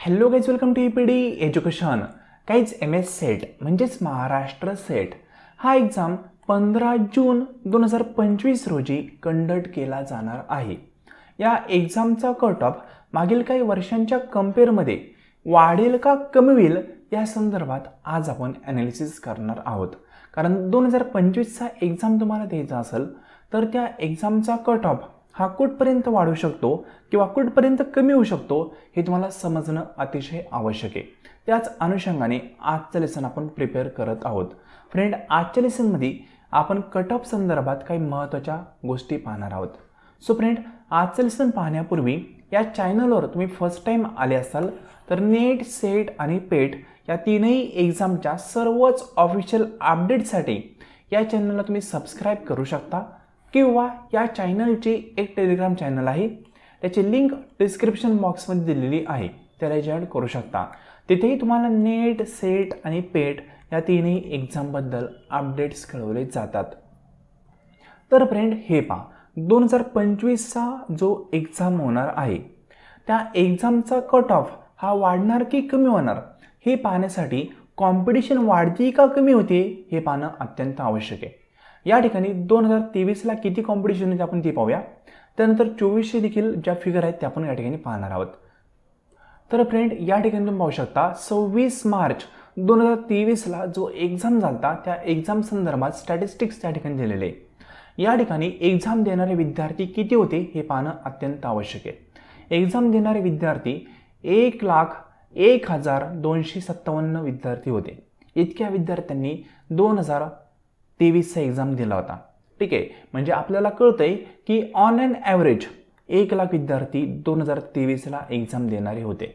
Hello guys, welcome to EPD education. Guys, MS SET म्हणजेच Maharashtra SET हा exam 15 June 2025 रोजी conduct केला जाणार आहे. या एक्झामचा कट ऑफ मागील काही वर्षांच्या कंपेअरमध्ये वाढेल का कमी होईल या संदर्भात आज आपण ॲनालिसिस करणार आहोत. कारण 2025चा एक्झाम तुम्हाला द्यायचा असेल तर त्या एक्झामचा कट ऑफ हा कुठपर्यंत वाढू शकतो किंवा कुठपर्यंत कमी होऊ शकतो हे तुम्हाला समजणं अतिशय आवश्यक आहे. त्याच अनुषंगाने आजचं लेसन आपण प्रिपेअर करत आहोत. फ्रेंड, आजच्या लेसनमध्ये आपण कट ऑफ संदर्भात काही महत्त्वाच्या गोष्टी पाहणार आहोत. सो फ्रेंड, आजचं लेसन पाहण्यापूर्वी या चॅनलवर तुम्ही फर्स्ट टाईम आले असाल तर नेट, सेट आणि पेट या तीनही एक्झामच्या सर्वच ऑफिशियल अपडेटसाठी या चॅनलला तुम्ही सबस्क्राईब करू शकता किंवा या चॅनलची एक टेलिग्राम चॅनल आहे, त्याची लिंक डिस्क्रिप्शन बॉक्समध्ये दिलेली आहे, त्याला जॉईन करू शकता. तिथेही तुम्हाला नेट, सेट आणि पेट या तीनही एक्झामबद्दल अपडेट्स कळवले जातात. तर फ्रेंड, हे पहा, 2025चा जो एक्झाम होणार आहे त्या एक्झामचा कट ऑफ हा वाढणार की कमी होणार हे पाहण्यासाठी कॉम्पिटिशन वाढती का कमी होते हे पाहणं अत्यंत आवश्यक आहे. या ठिकाणी 2023ला किती कॉम्पिटिशन होते आपण ते पाहूया. त्यानंतर 2400 देखील ज्या फिगर आहेत त्या आपण या ठिकाणी पाहणार आहोत. तर फ्रेंड, या ठिकाणी तुम्ही पाहू शकता 26 मार्च 2023ला जो एक्झाम झाला त्या एक्झाम संदर्भात स्टॅटिस्टिक्स त्या ठिकाणी दिलेले आहे. या ठिकाणी एक्झाम देणारे विद्यार्थी किती होते हे पाहणं अत्यंत आवश्यक आहे. एक्झाम देणारे विद्यार्थी 1,01,257 विद्यार्थी होते. इतक्या विद्यार्थ्यांनी 2023चा एक्झाम दिला होता. ठीक आहे, म्हणजे आपल्याला कळतंय की ऑन अँड ॲव्हरेज 1,00,000 विद्यार्थी 2023ला एक्झाम देणारे होते.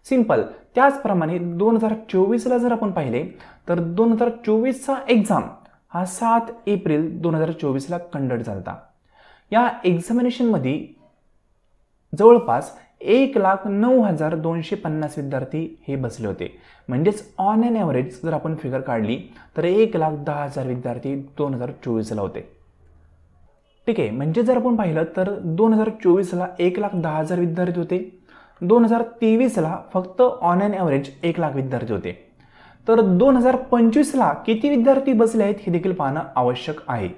सिंपल. त्याचप्रमाणे 2024ला जर आपण पाहिले तर 2024चा एक्झाम हा 7 एप्रिल 2024ला कंडक्ट झाला. या एक्झामिनेशनमध्ये जवळपास 1,09,250 विद्यार्थी हे बसले होते. म्हणजेच ऑन अँड ॲव्हरेज जर आपण फिगर काढली तर 1,10,000 विद्यार्थी 2024ला होते. ठीक आहे, म्हणजे जर आपण पाहिलं तर 2024ला 1,10,000 विद्यार्थी होते, 2023ला फक्त ऑन अँड ॲव्हरेज 1,00,000 विद्यार्थी होते. तर 2025ला किती विद्यार्थी बसले आहेत हे देखील पाहणं आवश्यक आहे.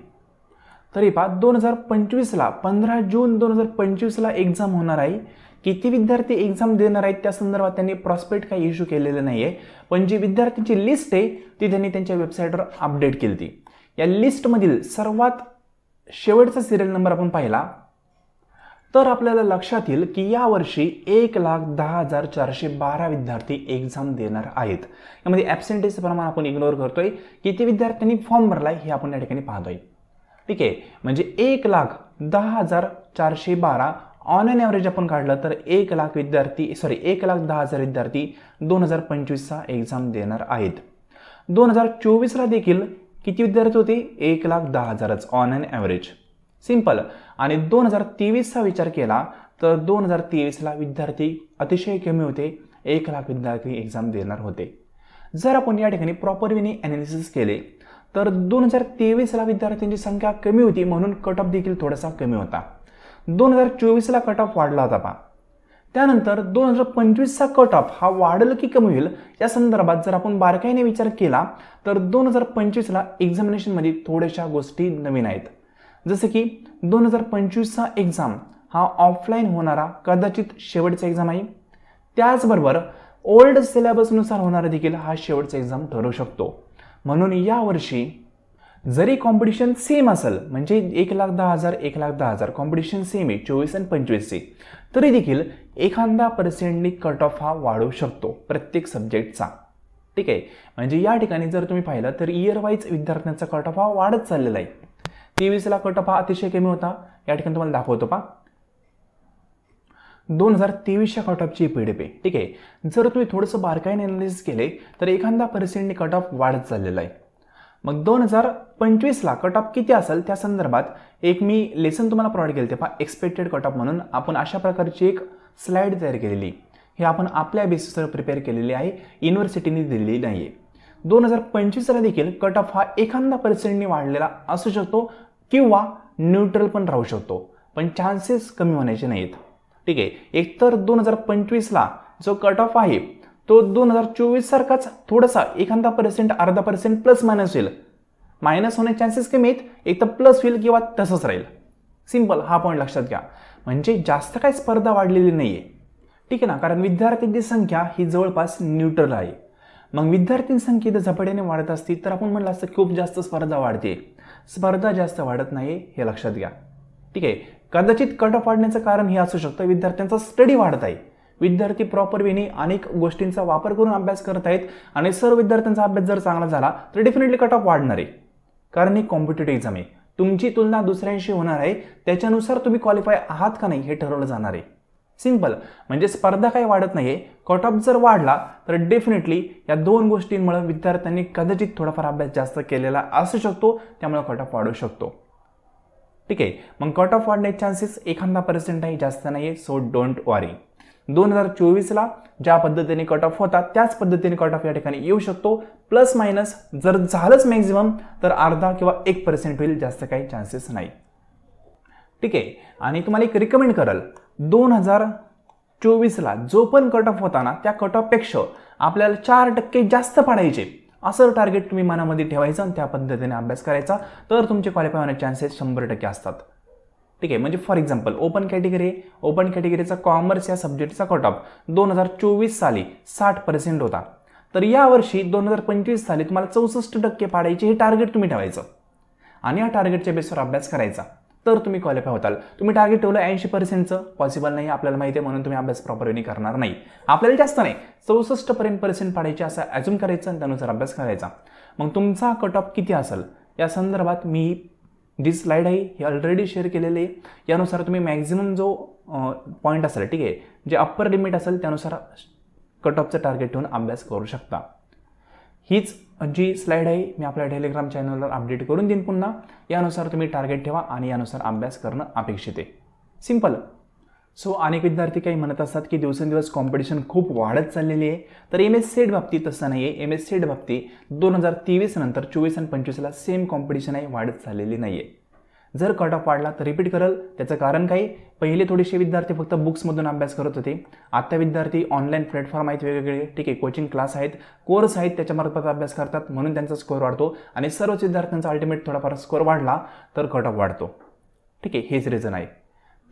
तरी पहा, 2025ला 15 जून 2025ला एक्झाम होणार आहे. किती विद्यार्थी एक्झाम देणार आहेत त्या संदर्भात त्यांनी प्रॉस्पेक्ट काही इश्यू केलेलं नाही आहे, पण जी विद्यार्थ्यांची लिस्ट आहे ती त्यांनी त्यांच्या वेबसाईटवर अपडेट केली होती. या लिस्टमधील सर्वात शेवटचा सिरियल नंबर आपण पाहिला तर आपल्याला लक्षात येईल की यावर्षी 1,10,412 विद्यार्थी एक्झाम देणार आहेत. यामध्ये ॲब्सेंटेजचं प्रमाण आपण इग्नोर करतोय. किती विद्यार्थ्यांनी फॉर्म भरलाय हे आपण या ठिकाणी पाहतोय. ठीक आहे, म्हणजे 1,10,412 ऑन अँड ॲव्हरेज आपण काढलं तर 1,10,000 विद्यार्थी 2025चा एक्झाम देणार आहेत. 2024ला देखील किती विद्यार्थी होते? 1,10,000च ऑन अँड ॲव्हरेज. सिंपल. आणि 2023चा विचार केला तर 2023ला विद्यार्थी अतिशय कमी होते, 1,00,000 विद्यार्थी एक्झाम देणार होते. जर आपण या ठिकाणी प्रॉपर वेने ॲनालिसिस केले तर 2023ला विद्यार्थ्यांची संख्या कमी होती म्हणून कट ऑफ देखील थोडासा कमी होता. 2024ला कट ऑफ वाढला होता पहा. त्यानंतर 2025चा कट ऑफ हा वाढेल की कमी होईल या संदर्भात जर आपण बारकाईने विचार केला तर 2025ला एक्झामिनेशनमध्ये थोड्याशा गोष्टी नवीन आहेत. जसं की 2025चा एक्झाम हा ऑफलाईन होणारा कदाचित शेवटचा एक्झाम आहे. त्याचबरोबर ओल्ड सिलेबसनुसार होणारा देखील हा शेवटचा एक्झाम ठरू शकतो. म्हणून यावर्षी जरी कॉम्पिटिशन सेम असेल, म्हणजे 1,10,000 कॉम्पिटिशन सेम आहे 24 आणि 25चे, तरी देखील 1% कट ऑफ हा वाढू शकतो प्रत्येक सब्जेक्टचा. ठीक आहे, म्हणजे या ठिकाणी जर तुम्ही पाहिलं तर इयर वाईज विद्यार्थ्यांचा कट ऑफ हा वाढत चाललेला आहे. 23ला कट ऑफ हा अतिशय कमी होता. या ठिकाणी तुम्हाला दाखवतो पहा 2023च्या कट ऑफची पीडीएफ आहे. ठीक आहे, जर तुम्ही थोडंसं बारकाईने ॲनालिसिस केले तर 1% कट ऑफ वाढत चाललेला आहे. मग 2025ला कट ऑफ किती असेल त्या संदर्भात एक मी लेसन तुम्हाला प्रोव्हाइड केले ते पहा, एक्सपेक्टेड कट ऑफ म्हणून आपण अशा प्रकारची एक स्लाइड तयार केलेली. हे आपण आपल्या बेसिसवर प्रिपेअर केलेली आहे, युनिव्हर्सिटीने दिलेली नाही आहे. 2025ला देखील कट ऑफ हा 1% वाढलेला असू शकतो किंवा न्यूट्रल पण राहू शकतो, पण चान्सेस कमी होण्याचे नाहीत. ठीक आहे. एकतर 2025ला जो कट ऑफ आहे तो 2024 सारखाच थोडासा एखादा पर्सेंट अर्धा पर्सेंट प्लस मायनस होईल. मायनस होण्याचे चान्सेस कमी आहेत, एक तर प्लस होईल किंवा तसंच राहील. सिंपल, हा पॉईंट लक्षात घ्या. म्हणजे जास्त काही स्पर्धा वाढलेली नाहीये, ठीक आहे ना, कारण विद्यार्थ्यांची संख्या ही जवळपास न्यूट्रल आहे. मग विद्यार्थ्यांची संख्या जर झपाट्याने वाढत असती तर आपण म्हणलं असतं खूप जास्त स्पर्धा वाढते. स्पर्धा जास्त वाढत नाही हे लक्षात घ्या, ठीक आहे. कदाचित कट ऑफ वाढण्याचं कारण हे असू शकतं विद्यार्थ्यांचा स्टडी वाढत आहे. विद्यार्थी प्रॉपर वेने अनेक गोष्टींचा वापर करून अभ्यास करत आहेत आणि सर्व विद्यार्थ्यांचा अभ्यास जर चांगला झाला तर डेफिनेटली कट ऑफ वाढणार आहे. कारण ही कॉम्पिटेटिव्ह एक्झाम आहे, तुमची तुलना दुसऱ्यांशी होणार आहे, त्याच्यानुसार तुम्ही क्वालिफाय आहात का नाही हे ठरवलं जाणार आहे. सिंपल, म्हणजे स्पर्धा काही वाढत नाहीये. कट ऑफ जर वाढला तर डेफिनेटली या दोन गोष्टींमुळे विद्यार्थ्यांनी कदाचित थोडाफार अभ्यास जास्त केलेला असू शकतो, त्यामुळे कट ऑफ वाढू शकतो, ठीक आहे. मग कट ऑफ वाढण्याचे चान्सेस एखादा पर्सेंट आहे, जास्त नाहीये. सो डोंट वरी. 2024ला ज्या पद्धतीने कट ऑफ होता त्याच पद्धतीने कट ऑफ या ठिकाणी येऊ शकतो. प्लस मायनस जर झालंच मॅक्झिमम तर अर्धा किंवा 1% होईल, जास्त काही चान्सेस नाही, ठीक आहे. आणि तुम्हाला एक रिकमेंड कराल, 2024ला जो पण कट ऑफ होता ना त्या कट ऑफपेक्षा आपल्याला 4% जास्त पाडायचे असं टार्गेट तुम्ही मनामध्ये ठेवायचं आणि त्या पद्धतीने अभ्यास करायचा, तर तुमचे क्वालिफाय होण्याचे चान्सेस 100% असतात, ठीक आहे. म्हणजे for example open category, open कॅटेगरीचा कॉमर्स या सब्जेक्टचा कट ऑफ 2024 साली 60% होता, तर यावर्षी 2025 साली तुम्हाला 64% पाडायचे हे टार्गेट तुम्ही ठेवायचं आणि या टार्गेटच्या बेसवर अभ्यास करायचा, तर तुम्ही क्वालिफाय होताल. तुम्ही टार्गेट ठेवलं 80%चं, पॉसिबल नाही आपल्याला माहिती आहे, म्हणून तुम्ही अभ्यास प्रॉपरली करणार नाही. आपल्याला जास्त नाही 64% पाडायचे असं ॲज्युम करायचं आणि त्यानुसार अभ्यास करायचा. मग तुमचा कट ऑफ किती असेल या संदर्भात मी जी स्लाइड आहे ही ऑलरेडी शेअर केलेली आहे. यानुसार तुम्ही मॅक्झिमम जो पॉईंट असेल, ठीक आहे, जे अप्पर लिमिट असेल त्यानुसार कट ऑफचं टार्गेट ठेवून अभ्यास करू शकता. हीच जी स्लाइड आहे मी आपल्या टेलिग्राम चॅनलवर अपडेट करून देईन पुन्हा. यानुसार तुम्ही टार्गेट ठेवा आणि यानुसार अभ्यास करणं अपेक्षित आहे. सिंपल. सो अनेक विद्यार्थी काही म्हणत असतात की दिवसेंदिवस कॉम्पिटिशन खूप वाढत चाललेली आहे, तर MS सेट बाबतीत तसं नाही आहे. MS सेट बाबतीत 2023 नंतर 24 आणि 25ला सेम कॉम्पिटिशन आहे, वाढत चाललेली नाही आहे. जर कट ऑफ वाढला तर रिपीट करल. त्याचं कारण काही, पहिले थोडेसे विद्यार्थी फक्त बुक्समधून अभ्यास करत होते, आता विद्यार्थी ऑनलाईन प्लॅटफॉर्म आहेत वेगवेगळे, ठीक आहे, कोचिंग क्लास आहेत, कोर्स आहेत, त्याच्यामार्फत अभ्यास करतात, म्हणून त्यांचा स्कोअर वाढतो आणि सर्वच विद्यार्थ्यांचा अल्टिमेट थोडाफार स्कोअर वाढला तर कट ऑफ वाढतो, ठीक आहे. हेच रिझन आहे.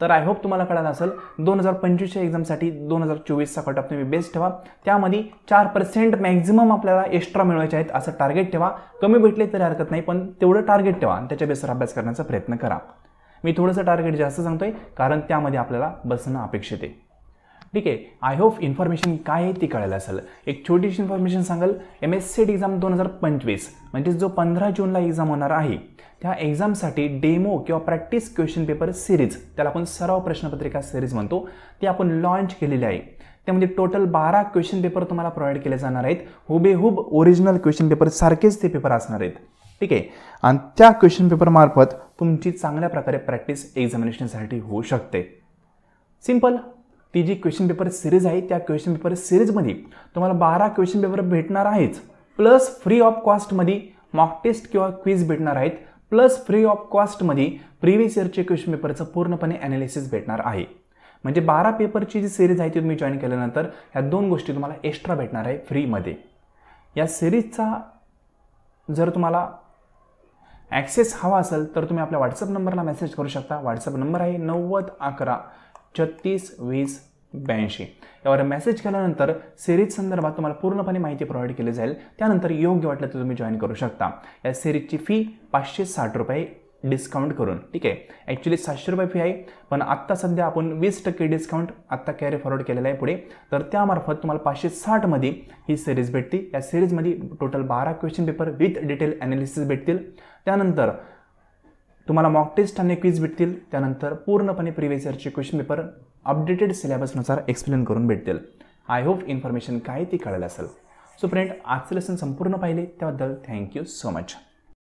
तर आय होप तुम्हाला कळालं असेल. 2025च्या एक्झामसाठी 2024चा कट ऑफ तुम्ही बेस्ट ठेवा, त्यामध्ये 4% मॅक्झिमम आपल्याला एक्स्ट्रा मिळवायचे आहेत असं टार्गेट ठेवा. कमी भेटले तरी हरकत नाही, पण तेवढं टार्गेट ठेवा आणि त्याच्या बेसवर अभ्यास करण्याचा प्रयत्न करा. मी थोडंसं टार्गेट जास्त सांगतोय कारण त्यामध्ये आपल्याला बसणं अपेक्षित आहे, ठीक आहे. आय होप इन्फॉर्मेशन काय आहे ती कळायला असेल. एक छोटीशी इन्फॉर्मेशन सांगाल. MS सेट एक्झाम 2025 म्हणजे जो 15 जूनला एक्झाम होणार आहे त्या एक्झामसाठी डेमो किंवा प्रॅक्टिस क्वेश्चन पेपर सिरीज, त्याला आपण सराव प्रश्नपत्रिका सिरीज म्हणतो, ती आपण लॉन्च केलेली आहे. त्यामध्ये टोटल 12 क्वेश्चन पेपर तुम्हाला प्रोव्हाइड केले जाणार आहेत. हुबेहूब ओरिजिनल क्वेश्चन पेपर सारखेच ते पेपर असणार आहेत, ठीक आहे. आणि त्या क्वेश्चन पेपरमार्फत तुमची चांगल्या प्रकारे प्रॅक्टिस एक्झामिनेशनसाठी होऊ शकते. सिंपल. ती जी क्वेश्चन पेपर सिरीज आहे त्या क्वेश्चन पेपर सिरीजमध्ये तुम्हाला 12 क्वेश्चन पेपर भेटणार आहेच, प्लस फ्री ऑफ कॉस्टमध्ये मॉक टेस्ट किंवा क्विज भेटणार आहेत, प्लस फ्री ऑफ कॉस्टमध्ये प्रिव्हियस इयरचे क्वेश्चन पेपरचं पूर्णपणे ॲनालिसिस भेटणार आहे. म्हणजे 12 पेपरची जी सिरीज आहे ती तुम्ही जॉईन केल्यानंतर ह्या दोन गोष्टी तुम्हाला एक्स्ट्रा भेटणार आहे फ्रीमध्ये. या सिरीजचा जर तुम्हाला ॲक्सेस हवा असेल तर तुम्ही आपल्या व्हॉट्सअप नंबरला मेसेज करू शकता. व्हॉट्सअप नंबर आहे 9011 36 20 82. यावर मेसेज केल्यानंतर सिरीज संदर्भात तुम्हाला पूर्णपणे माहिती प्रोव्हाइड केली जाईल. त्यानंतर योग्य वाटलं तर तुम्ही जॉईन करू शकता. या सिरीजची फी 560 रुपये डिस्काउंट करून, ठीक आहे. ॲक्च्युली 700 रुपये फी आहे, पण आत्ता सध्या आपण 20% डिस्काउंट आत्ता कॅरी फॉरवर्ड केलेला आहे पुढे, तर त्यामार्फत तुम्हाला 560मध्ये ही सिरीज भेटते. या सिरीजमध्ये total 12 question paper with detail analysis भेटतील. त्यानंतर तुम्हाला मॉक टेस्ट आणि क्विज भेटतील. त्यानंतर पूर्णपणे प्रिव्हियस इयरचे क्वेश्चन पेपर अपडेटेड सिलेबसनुसार एक्सप्लेन करून भेटतील. आय होप इन्फॉर्मेशन काय ती कळायला असेल. सो फ्रेंड, आजचं लेसन संपूर्ण पाहिले त्याबद्दल थँक्यू सो मच.